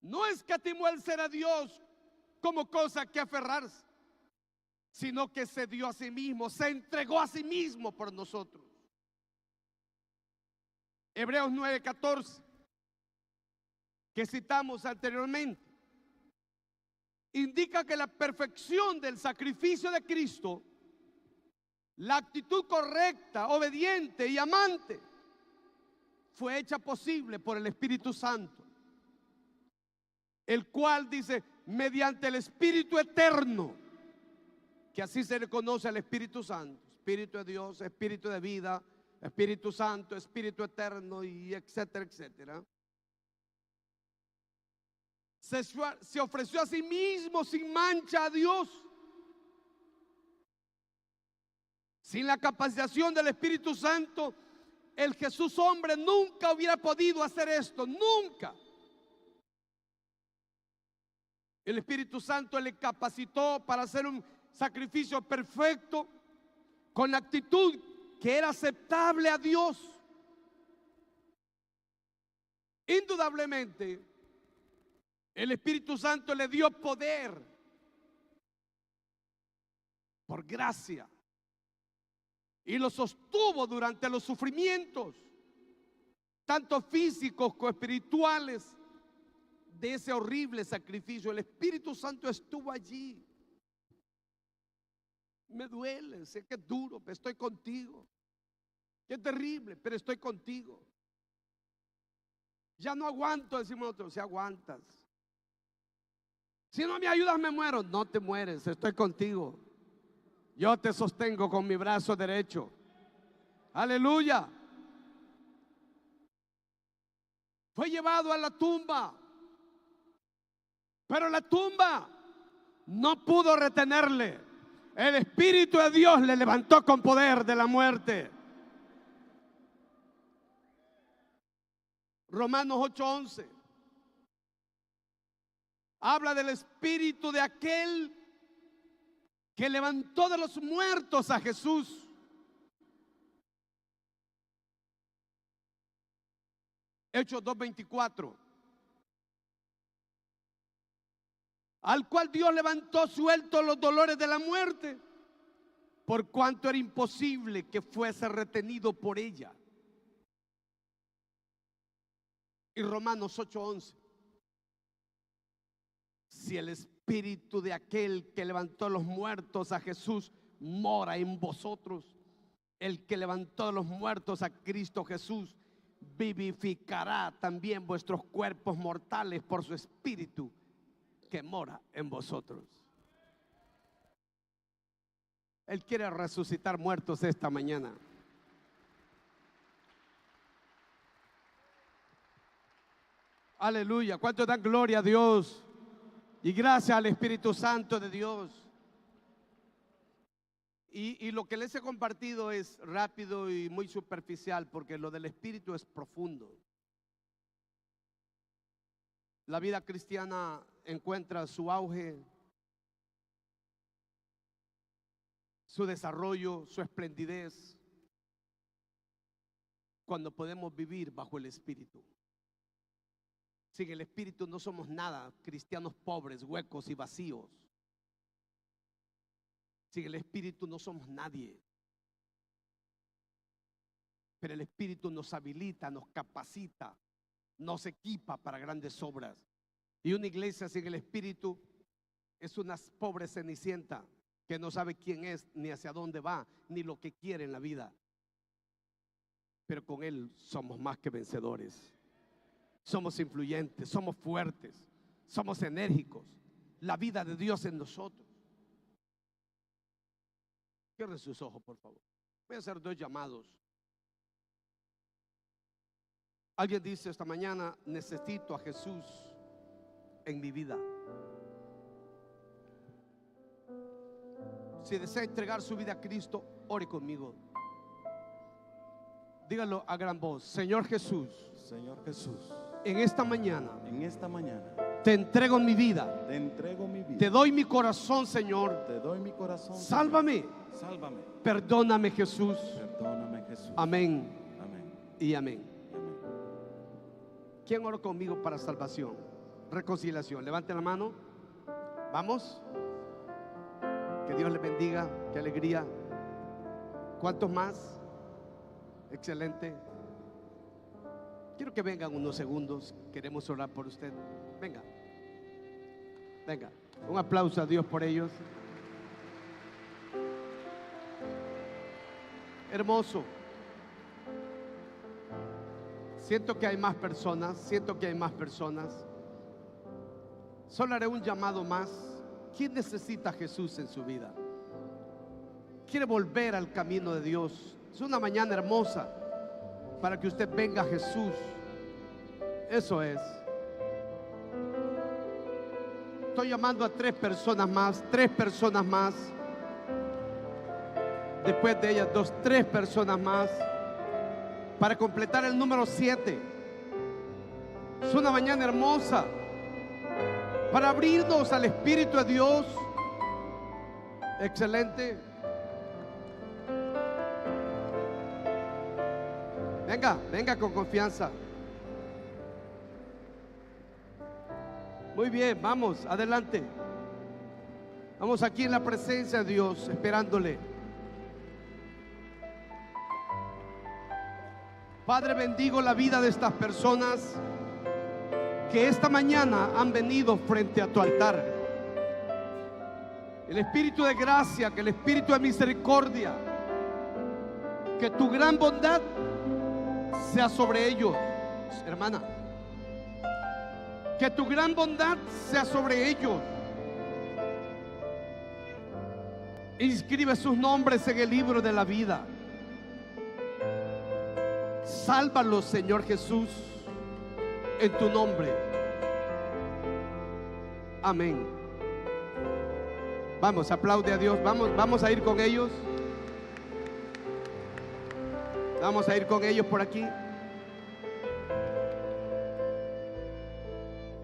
No escatimó el ser a Dios como cosa que aferrarse, sino que se dio a sí mismo, se entregó a sí mismo por nosotros. Hebreos 9:14, que citamos anteriormente, indica que la perfección del sacrificio de Cristo, la actitud correcta, obediente y amante, fue hecha posible por el Espíritu Santo, el cual dice, mediante el Espíritu eterno, que así se le conoce al Espíritu Santo, Espíritu de Dios, Espíritu de vida, Espíritu Santo, Espíritu eterno, y etcétera, etcétera. Se ofreció a sí mismo sin mancha a Dios. Sin la capacitación del Espíritu Santo, el Jesús hombre nunca hubiera podido hacer esto, nunca. El Espíritu Santo le capacitó para hacer un sacrificio perfecto, con la actitud que era aceptable a Dios. Indudablemente, el Espíritu Santo le dio poder por gracia y lo sostuvo durante los sufrimientos, tanto físicos como espirituales, de ese horrible sacrificio. El Espíritu Santo estuvo allí. Me duele, sé que es duro, pero estoy contigo. Qué terrible, pero estoy contigo. Ya no aguanto, decimos nosotros. Si aguantas. Si no me ayudas me muero. No te mueres, estoy contigo. Yo te sostengo con mi brazo derecho. Aleluya. Fue llevado a la tumba, pero la tumba no pudo retenerle. El Espíritu de Dios le levantó con poder de la muerte. Romanos 8:11 habla del Espíritu de aquel que levantó de los muertos a Jesús. Hechos 2:24 al cual Dios levantó suelto los dolores de la muerte, por cuanto era imposible que fuese retenido por ella. Y Romanos 8:11. Si el espíritu de aquel que levantó los muertos a Jesús mora en vosotros, el que levantó de los muertos a Cristo Jesús vivificará también vuestros cuerpos mortales por su espíritu que mora en vosotros. Él quiere resucitar muertos esta mañana. Aleluya. ¿Cuánto dan gloria a Dios? Y gracias al Espíritu Santo de Dios. Y lo que les he compartido es rápido y muy superficial, porque lo del Espíritu es profundo. La vida cristiana encuentra su auge, su desarrollo, su esplendidez, cuando podemos vivir bajo el Espíritu. Sin el Espíritu no somos nada, cristianos pobres, huecos y vacíos. Sin el Espíritu no somos nadie. Pero el Espíritu nos habilita, nos capacita, nos equipa para grandes obras. Y una iglesia sin el Espíritu es una pobre cenicienta que no sabe quién es, ni hacia dónde va, ni lo que quiere en la vida. Pero con Él somos más que vencedores. Somos influyentes, somos fuertes, somos enérgicos. La vida de Dios en nosotros. Cierren sus ojos, por favor. Voy a hacer 2 llamados. Alguien dice esta mañana: necesito a Jesús en mi vida. Si desea entregar su vida a Cristo, ore conmigo. Dígalo a gran voz: Señor Jesús, Señor Jesús, en esta mañana te entrego mi vida. Te doy mi corazón, Señor. Te doy mi corazón. Sálvame. Sálvame. Perdóname, Jesús. Perdóname, Jesús. Amén. Amén. Y amén. Amén. ¿Quién oró conmigo para salvación? Reconciliación. Levante la mano. Vamos. Que Dios les bendiga. Qué alegría. ¿Cuántos más? Excelente. Quiero que vengan unos segundos. Queremos orar por usted. Venga. Venga. Un aplauso a Dios por ellos. Hermoso. Siento que hay más personas. Solo haré un llamado más. ¿Quién necesita a Jesús en su vida? Quiere volver al camino de Dios. Es una mañana hermosa para que usted venga a Jesús. Eso es. Estoy llamando a 3 personas más. 3 personas más. Después de ellas 2, 3 personas más, para completar el número 7. Es una mañana hermosa para abrirnos al Espíritu de Dios. Excelente. Venga con confianza. Muy bien, vamos, adelante. Vamos aquí en la presencia de Dios, esperándole. Padre, bendigo la vida de estas personas que esta mañana han venido frente a tu altar. El Espíritu de gracia, que el Espíritu de misericordia, que tu gran bondad sea sobre ellos, hermana. Que tu gran bondad sea sobre ellos. Inscribe sus nombres en el libro de la vida. Sálvalos, Señor Jesús, en tu nombre. Amén. Vamos, aplaude a Dios. Vamos a ir con ellos. Vamos a ir con ellos por aquí.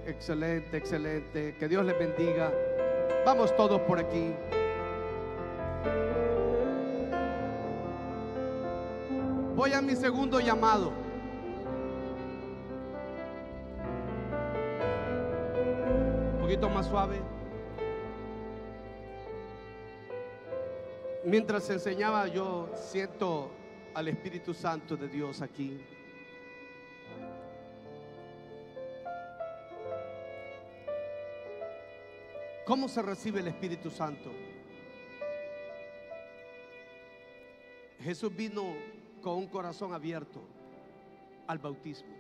Excelente, excelente. Que Dios les bendiga. Vamos todos por aquí. Voy a mi segundo llamado. Un poquito más suave. Mientras enseñaba, yo siento al Espíritu Santo de Dios aquí. ¿Cómo se recibe el Espíritu Santo? Jesús vino con un corazón abierto al bautismo.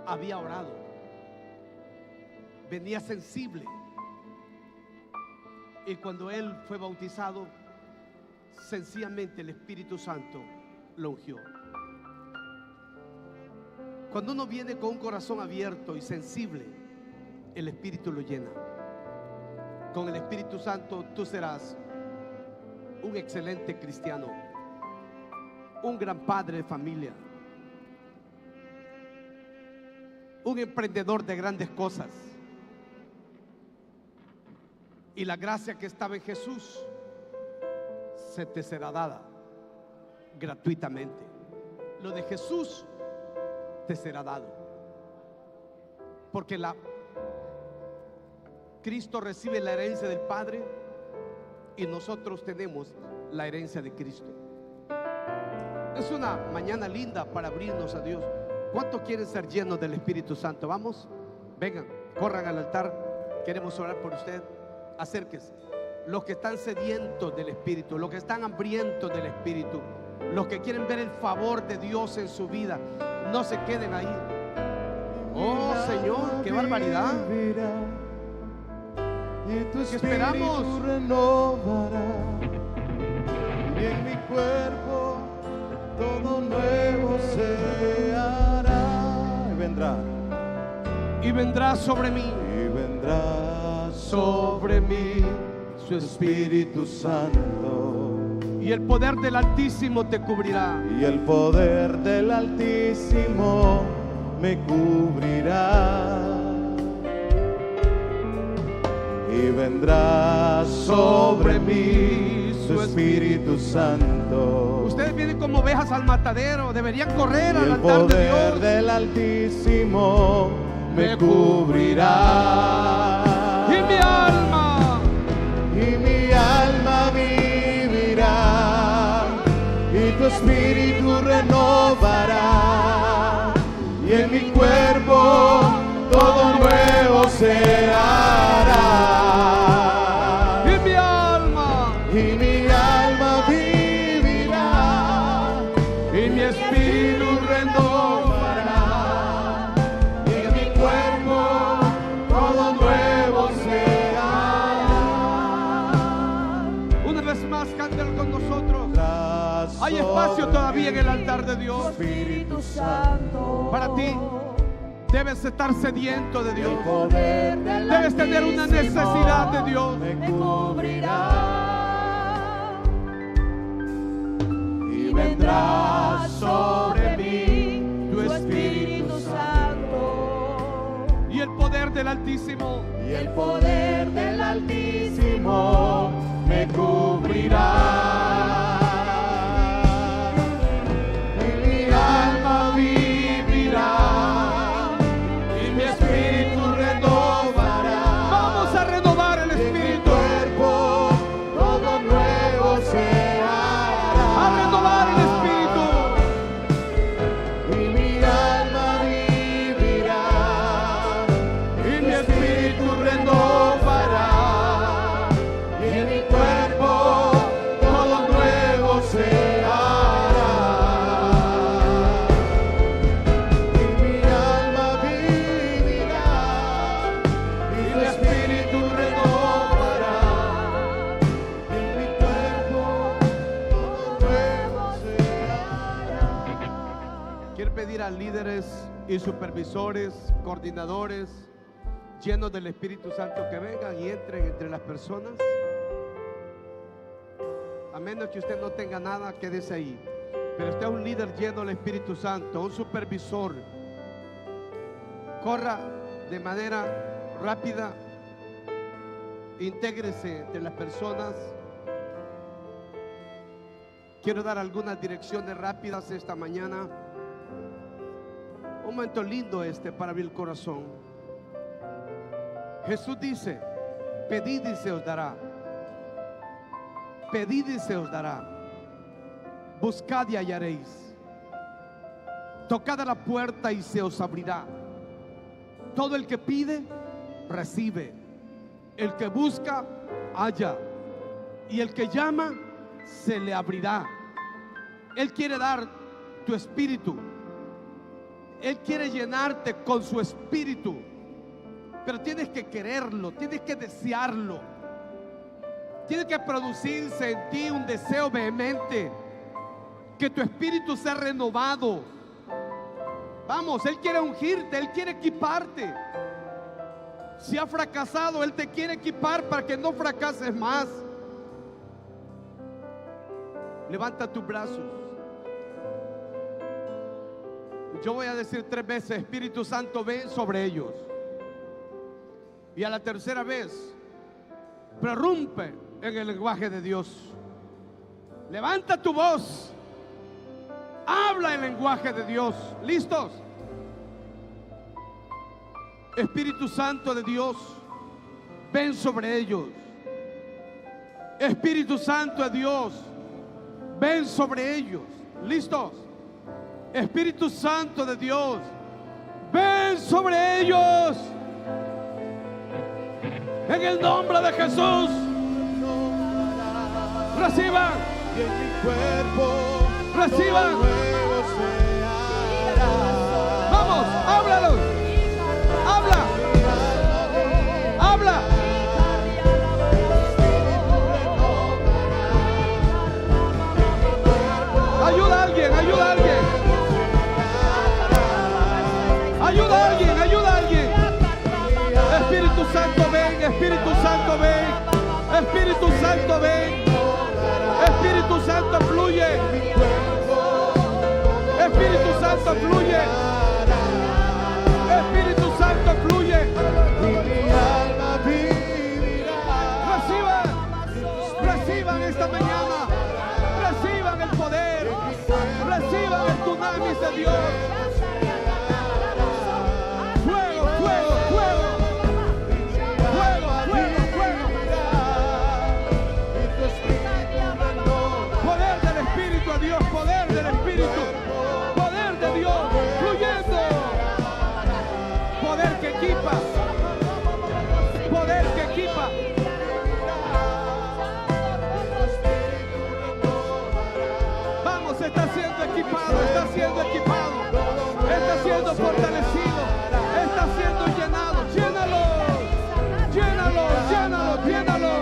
Había orado, venía sensible, y cuando él fue bautizado, sencillamente el Espíritu Santo lo ungió. Cuando uno viene con un corazón abierto y sensible, el Espíritu lo llena. Con el Espíritu Santo tú serás un excelente cristiano, un gran padre de familia, un emprendedor de grandes cosas. Y la gracia que estaba en Jesús se te será dada gratuitamente. Lo de Jesús te será dado, porque Cristo recibe la herencia del Padre y nosotros tenemos la herencia de Cristo. Es una mañana linda para abrirnos a Dios. ¿Cuántos quieren ser llenos del Espíritu Santo? Vamos, vengan, corran al altar. Queremos orar por usted. Acérquese. Los que están sedientos del Espíritu, los que están hambrientos del Espíritu, los que quieren ver el favor de Dios en su vida, no se queden ahí. Oh Señor, qué barbaridad. Y tu ¿Qué esperamos? espíritu renovará, y en mi cuerpo todo nuevo se hará. Y vendrá sobre mí, y vendrá sobre mí su Espíritu Santo, y el poder del Altísimo te cubrirá. y el poder del Altísimo me cubrirá. Y vendrá sobre mí su Espíritu Santo. Ustedes vienen como ovejas al matadero, deberían correr Y al el altar de poder Dios. del Altísimo me cubrirá. Y mi alma vivirá, y tu Espíritu renovará, y en mi cuerpo todo nuevo se hará. Y mi alma vivirá, y mi espíritu renovará, y en mi cuerpo todo nuevo se hará. Una vez más, canten con nosotros. Tras Hay espacio todavía en el altar de Dios. Espíritu Santo, Para ti debes estar sediento de Dios. el poder del Debes tener una Altísimo necesidad de Dios. me me cubrirá. cubrirá Y vendrá sobre mí tu Espíritu Santo, Y el poder del Altísimo. y el poder del Altísimo me cubrirá. Y mi alma vivirá, y mi espíritu renovará. Vamos a renovar el Y en mi espíritu. cuerpo todo nuevo se hará. A renovar el espíritu. Y mi alma vivirá, y mi espíritu renovará, y en mi cuerpo todo nuevo se hará. Y mi alma vivirá, y mi espíritu renovará, y en mi cuerpo todo nuevo se hará. Quiero pedir a líderes y supervisores, coordinadores, llenos del Espíritu Santo, que vengan y entren entre las personas. A menos que usted no tenga nada, quédese ahí. Pero usted es un líder lleno del Espíritu Santo, un supervisor. Corra de manera rápida, intégrese entre las personas. Quiero dar algunas direcciones rápidas esta mañana. Un momento lindo para abrir el corazón. Jesús dice: pedid y se os dará. Pedid y se os dará. Buscad y hallaréis. Tocad a la puerta y se os abrirá. Todo el que pide, recibe. El que busca, halla. Y el que llama, se le abrirá. Él quiere dar tu espíritu. Él quiere llenarte con su espíritu. Pero tienes que quererlo, tienes que desearlo. Tiene que producirse en ti un deseo vehemente, que tu espíritu sea renovado. Vamos, Él quiere ungirte, Él quiere equiparte. Si has fracasado, Él te quiere equipar para que no fracases más. Levanta tus brazos. Yo voy a decir 3 veces: Espíritu Santo, ven sobre ellos. Y a la tercera vez, prorrumpe en el lenguaje de Dios. Levanta tu voz. Habla el lenguaje de Dios. ¿Listos? Espíritu Santo de Dios, ven sobre ellos. Espíritu Santo de Dios, ven sobre ellos. ¿Listos? Espíritu Santo de Dios, ven sobre ellos. En el nombre de Jesús, reciban. Y en mi cuerpo Reciban. todo nuevo se hará. Vamos, háblalo. Habla. Habla. Ayuda a alguien, ayuda a alguien. Ayuda a alguien, ayuda a alguien. Espíritu Santo, ven. Espíritu Santo, ven. Espíritu Santo, ven. Espíritu Santo, fluye. Espíritu Santo, fluye. Espíritu Santo, fluye. Y mi alma vivirá. Reciban esta mañana. Reciban el poder. Reciban el dunamis de Dios. Fuego, fuego, fuego. Fuego, fuego, fuego. Y tu espíritu renova. Poder del Espíritu a Dios. Poder del Espíritu. Poder de Dios. Fluyendo. Poder que equipa. Poder que equipa. Vamos, está siendo equipado, está siendo equipado, está siendo fortalecido, está siendo llenado. Llénalo, llénalo, llénalo, llénalo.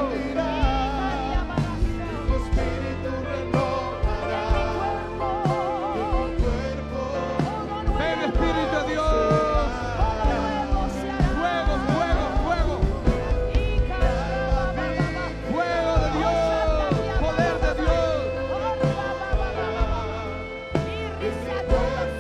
Tu espíritu renovará. Y mi cuerpo Ven, Espíritu de Dios. Fuego, fuego, fuego. Fuego de Dios, poder de Dios. y mi cuerpo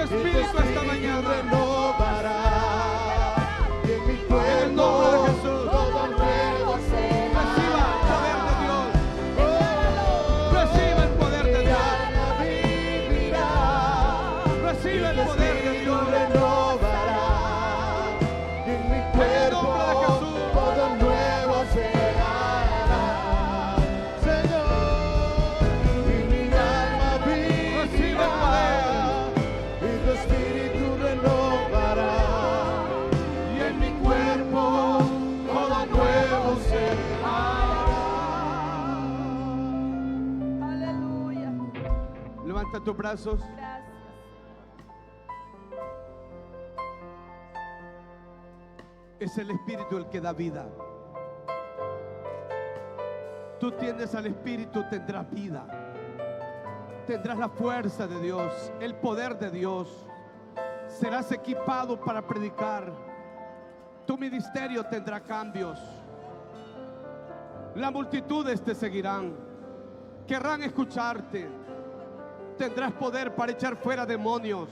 espíritu esta mañana. Renovará. Y en mi cuerpo nombre de Jesús. todo nuevo será. Reciba el poder de Dios. Reciba el poder de Mi Dios. alma vivirá. Recibe el Tu poder de espíritu Dios. renovará. Y en mi cuerpo nombre de Jesús. todo nuevo será. Señor, y mi alma Recibe el vivirá. Y tu espíritu renovará. Y en mi cuerpo todo nuevo será. Aleluya. Levanta tus brazos. Gracias. Es el Espíritu el que da vida. Tú tienes al Espíritu, tendrás vida. Tendrás la fuerza de Dios, el poder de Dios. Serás equipado para predicar. Tu ministerio tendrá cambios. Las multitudes te seguirán. Querrán escucharte. Tendrás poder para echar fuera demonios.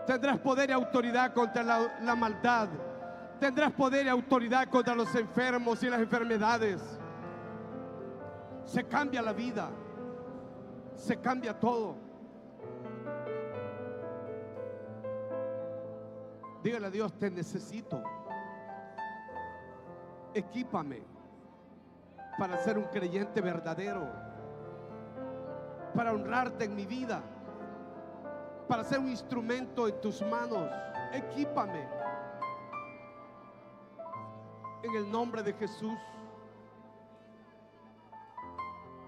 Tendrás poder y autoridad contra la maldad. Tendrás poder y autoridad contra los enfermos y las enfermedades. Se cambia la vida. Se cambia todo. Dígale a Dios, te necesito. Equípame para ser un creyente verdadero, para honrarte en mi vida, para ser un instrumento en tus manos. Equípame en el nombre de Jesús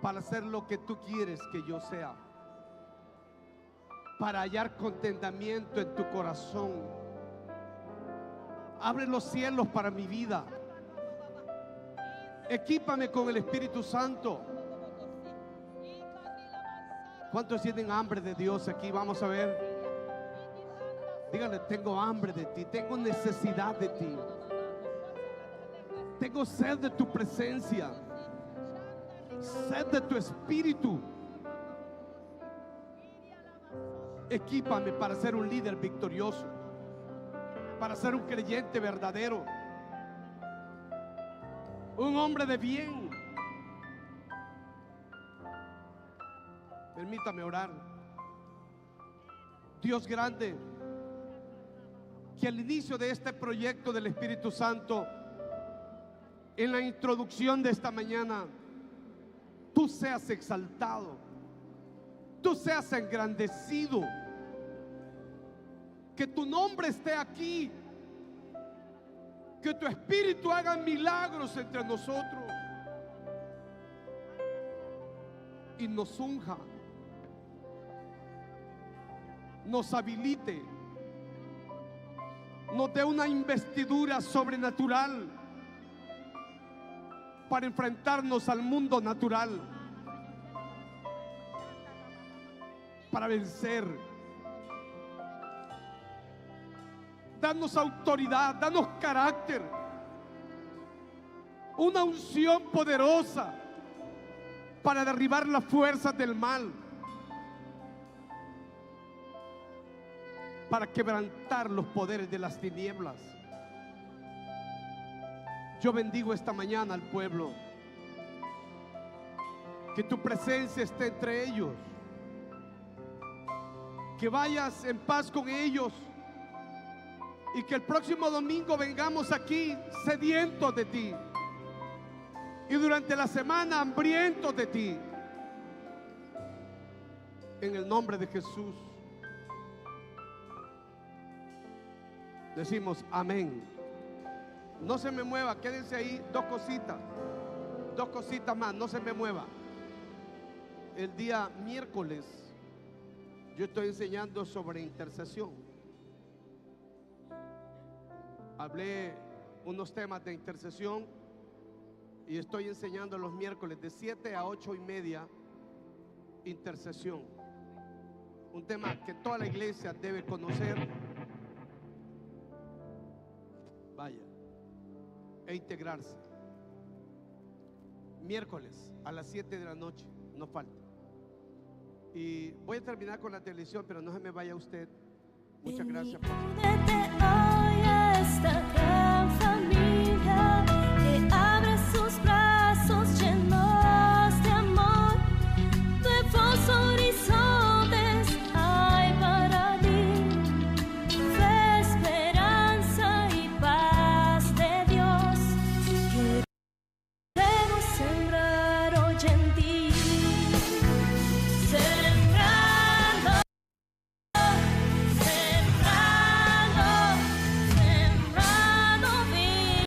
para hacer lo que tú quieres que yo sea, para hallar contentamiento en tu corazón. Abre los cielos para mi vida. Equípame con el Espíritu Santo. ¿Cuántos tienen hambre de Dios aquí? Vamos a ver. Dígale, tengo hambre de ti, tengo necesidad de ti, tengo sed de tu presencia, sed de tu espíritu. Equípame para ser un líder victorioso, para ser un creyente verdadero, un hombre de bien. Permítame orar. Dios grande, que al inicio de este proyecto del Espíritu Santo, en la introducción de esta mañana, tú seas exaltado, tú seas engrandecido, que tu nombre esté aquí, que tu Espíritu haga milagros entre nosotros y nos unja, nos habilite, nos dé una investidura sobrenatural para enfrentarnos al mundo natural, para vencer. Danos autoridad, danos carácter, una unción poderosa para derribar las fuerzas del mal, para quebrantar los poderes de las tinieblas. Yo bendigo esta mañana al pueblo, que tu presencia esté entre ellos, que vayas en paz con ellos y que el próximo domingo vengamos aquí sedientos de ti y durante la semana hambrientos de ti. En el nombre de Jesús decimos amén. No se me mueva, quédense ahí. Dos cositas más, no se me mueva. El día miércoles yo estoy enseñando sobre intercesión. Hablé unos temas de intercesión y estoy enseñando los miércoles de 7 a 8:30 intercesión. Un tema que toda la iglesia debe conocer, vaya, e integrarse. Miércoles a las 7 de la noche, no falta. Y voy a terminar con la televisión, pero no se me vaya usted. Muchas gracias, pastor. Únete hoy a esta